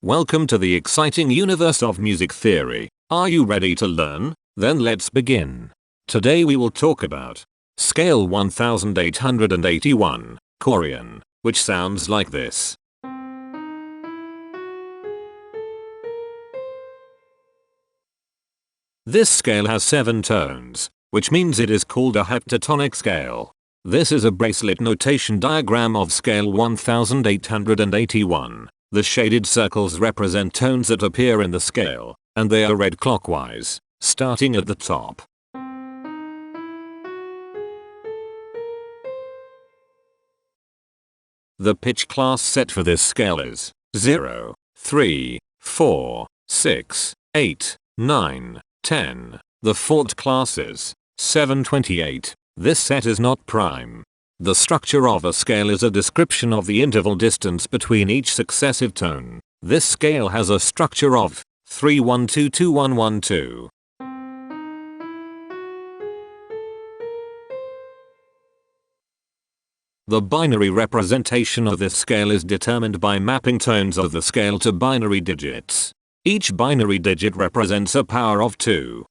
Welcome to the exciting universe of music theory. Are you ready to learn? Then let's begin. Today we will talk about scale 1881, Korian, which sounds like this. This scale has 7 tones, which means it is called a heptatonic scale. This is a bracelet notation diagram of scale 1881. The shaded circles represent tones that appear in the scale, and they are read clockwise, starting at the top. The pitch class set for this scale is 0, 3, 4, 6, 8, 9, 10. The fault class is 728. This set is not prime. The structure of a scale is a description of the interval distance between each successive tone. This scale has a structure of 3-1-2-2-1-1-2. The binary representation of this scale is determined by mapping tones of the scale to binary digits. Each binary digit represents a power of 2.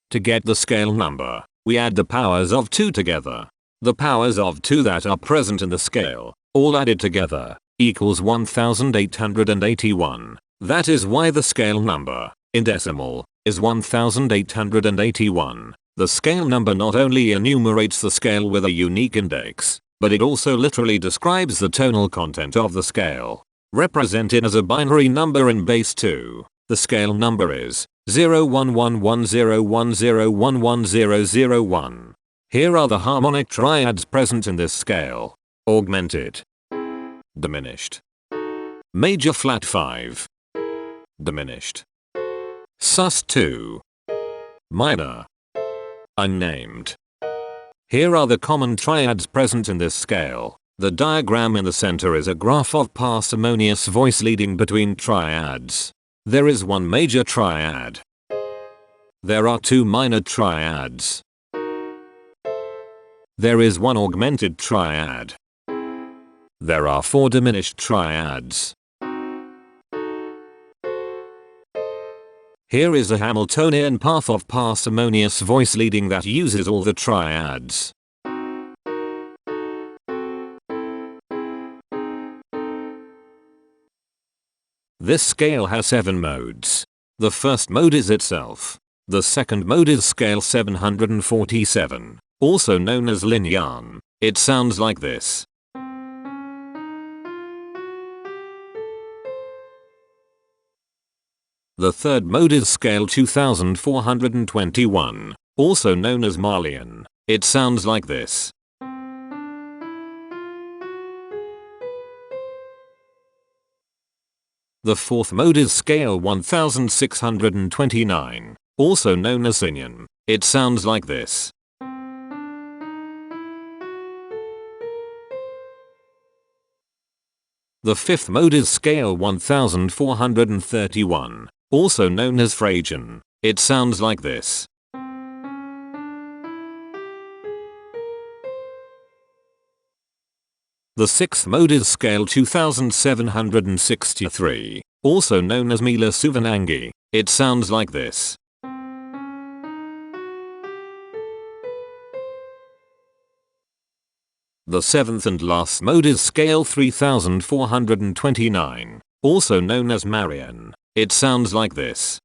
To get the scale number, we add the powers of 2 together. The powers of 2 that are present in the scale, all added together, equals 1881. That is why the scale number, in decimal, is 1881. The scale number not only enumerates the scale with a unique index, but it also literally describes the tonal content of the scale. Represented as a binary number in base 2, the scale number is 0111010110001. Here are the harmonic triads present in this scale. Augmented, diminished, major flat 5, diminished, sus2, minor, unnamed. Here are the common triads present in this scale. The diagram in the center is a graph of parsimonious voice leading between triads. There is one major triad. There are 2 minor triads. There is one augmented triad. There are 4 diminished triads. Here is a Hamiltonian path of parsimonious voice leading that uses all the triads. This scale has 7 modes. The first mode is itself. The second mode is scale 747, also known as linear. It sounds like this. The third mode is scale 2421, also known as Marlian. It sounds like this. The fourth mode is scale 1629, also known as Sinyan. It sounds like this. The fifth mode is scale 1431, also known as Phrygian. It sounds like this. The sixth mode is scale 2763, also known as Mila Suvanangi. It sounds like this. The seventh and last mode is scale 3429, also known as Marian. It sounds like this.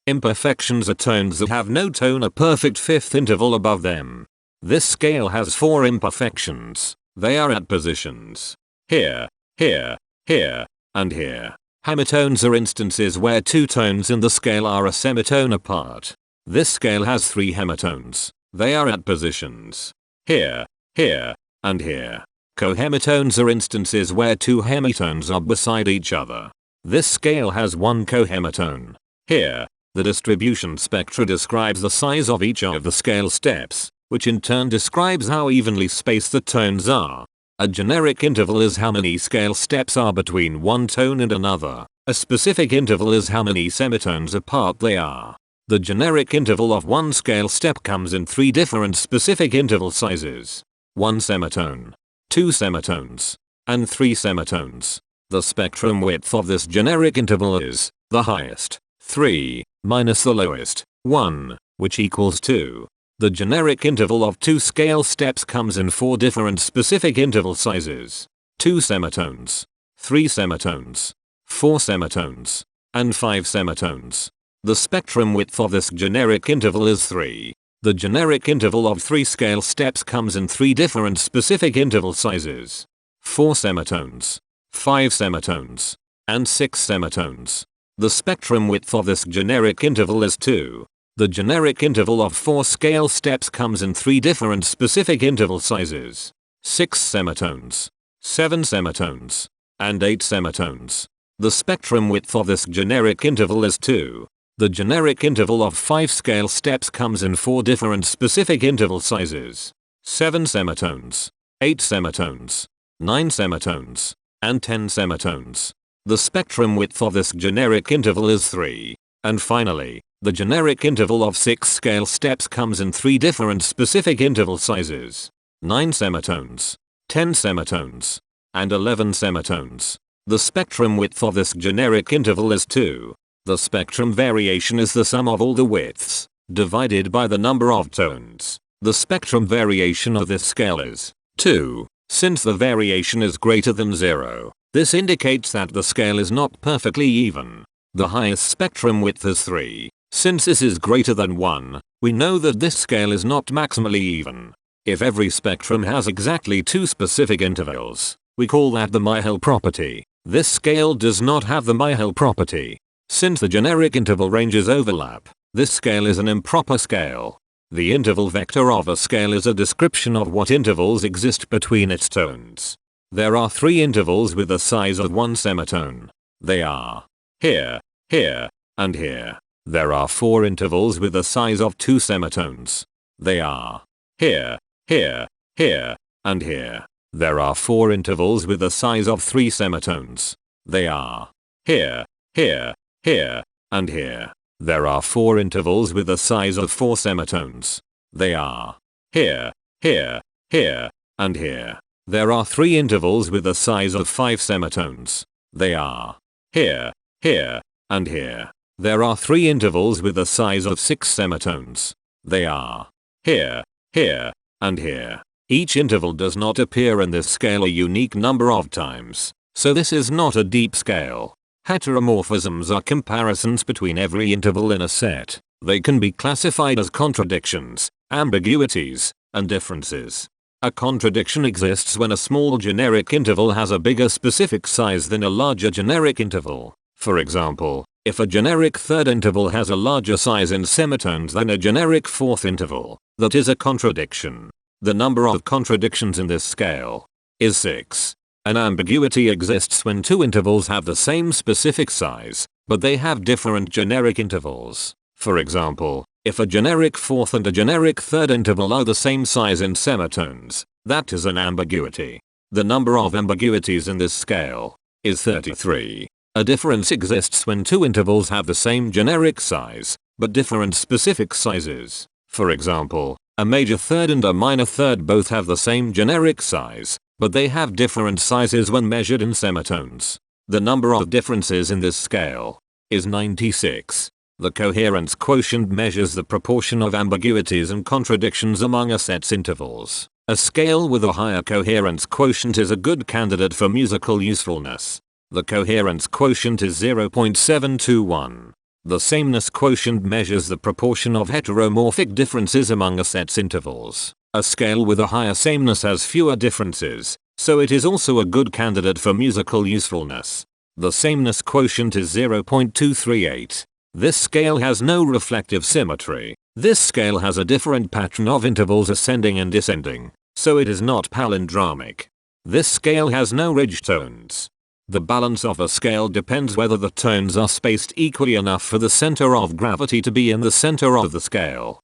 Imperfections are tones that have no tone, a perfect fifth interval above them. This scale has 4 imperfections. They are at positions here, here, here, and here. Hemitones are instances where 2 tones in the scale are a semitone apart. This scale has 3 hemitones. They are at positions here, here, and here. Cohemitones are instances where 2 hemitones are beside each other. This scale has 1 cohemitone here. The distribution spectra describes the size of each of the scale steps, which in turn describes how evenly spaced the tones are. A generic interval is how many scale steps are between one tone and another. A specific interval is how many semitones apart they are. The generic interval of one scale step comes in 3 different specific interval sizes. 1 semitone, 2 semitones, and 3 semitones. The spectrum width of this generic interval is the highest, 3, minus the lowest, 1, which equals 2. The generic interval of 2 scale steps comes in 4 different specific interval sizes. 2 semitones, 3 semitones, 4 semitones, and 5 semitones. The spectrum width of this generic interval is 3. The generic interval of 3 scale steps comes in 3 different specific interval sizes. 4 semitones, 5 semitones, and 6 semitones. The spectrum width of this generic interval is 2. The generic interval of 4 scale steps comes in 3 different specific interval sizes. 6 semitones, 7 semitones, and 8 semitones. The spectrum width of this generic interval is 2. The generic interval of 5 scale steps comes in 4 different specific interval sizes. 7 semitones, 8 semitones, 9 semitones, and 10 semitones. The spectrum width of this generic interval is 3. And finally, the generic interval of 6 scale steps comes in 3 different specific interval sizes. 9 semitones, 10 semitones, and 11 semitones. The spectrum width of this generic interval is 2. The spectrum variation is the sum of all the widths, divided by the number of tones. The spectrum variation of this scale is 2. Since the variation is greater than 0, this indicates that the scale is not perfectly even. The highest spectrum width is 3. Since this is greater than 1, we know that this scale is not maximally even. If every spectrum has exactly 2 specific intervals, we call that the Myhill property. This scale does not have the Myhill property. Since the generic interval ranges overlap, this scale is an improper scale. The interval vector of a scale is a description of what intervals exist between its tones. There are 3 intervals with the size of 1 semitone. They are here, here, and here. There are 4 intervals with the size of 2 semitones. They are here, here, here, and here. There are 4 intervals with the size of 3 semitones. They are here, here, here, and here. There are 4 intervals with the size of 4 semitones. They are here, here, here, and here. There are 3 intervals with the size of 5 semitones. They are here, here, and here. There are 3 intervals with the size of 6 semitones. They are here, here, and here. Each interval does not appear in this scale a unique number of times, so this is not a deep scale. Heteromorphisms are comparisons between every interval in a set. They can be classified as contradictions, ambiguities, and differences. A contradiction exists when a small generic interval has a bigger specific size than a larger generic interval. For example, if a generic third interval has a larger size in semitones than a generic fourth interval, that is a contradiction. The number of contradictions in this scale is 6. An ambiguity exists when 2 intervals have the same specific size, but they have different generic intervals. For example, if a generic fourth and a generic third interval are the same size in semitones, that is an ambiguity. The number of ambiguities in this scale is 33. A difference exists when 2 intervals have the same generic size, but different specific sizes. For example, a major third and a minor third both have the same generic size, but they have different sizes when measured in semitones. The number of differences in this scale is 96. The coherence quotient measures the proportion of ambiguities and contradictions among a set's intervals. A scale with a higher coherence quotient is a good candidate for musical usefulness. The coherence quotient is 0.721. The sameness quotient measures the proportion of heteromorphic differences among a set's intervals. A scale with a higher sameness has fewer differences, so it is also a good candidate for musical usefulness. The sameness quotient is 0.238. This scale has no reflective symmetry. This scale has a different pattern of intervals ascending and descending, so it is not palindromic. This scale has no ridge tones. The balance of a scale depends whether the tones are spaced equally enough for the center of gravity to be in the center of the scale.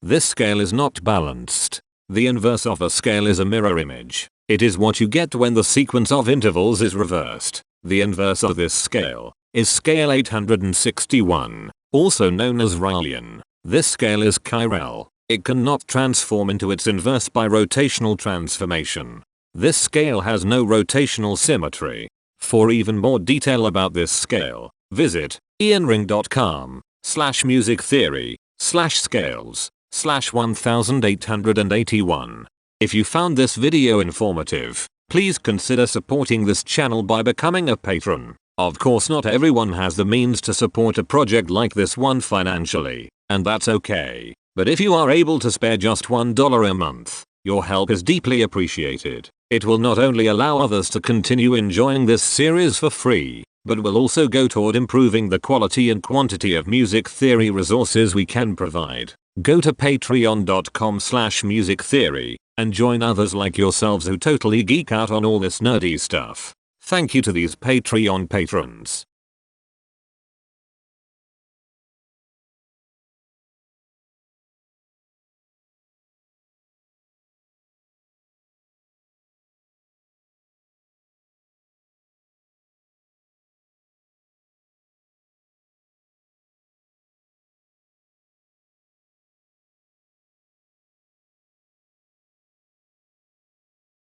This scale is not balanced. The inverse of a scale is a mirror image. It is what you get when the sequence of intervals is reversed. The inverse of this scale is scale 861, also known as Raelian. This scale is chiral. It cannot transform into its inverse by rotational transformation. This scale has no rotational symmetry. For even more detail about this scale, visit ianring.com/musictheory/scales/1881. If you found this video informative, please consider supporting this channel by becoming a patron. Of course, not everyone has the means to support a project like this one financially, and that's okay. But if you are able to spare just $1 a month, your help is deeply appreciated. It will not only allow others to continue enjoying this series for free, but will also go toward improving the quality and quantity of music theory resources we can provide. Go to patreon.com/musictheory and join others like yourselves who totally geek out on all this nerdy stuff. Thank you to these Patreon patrons.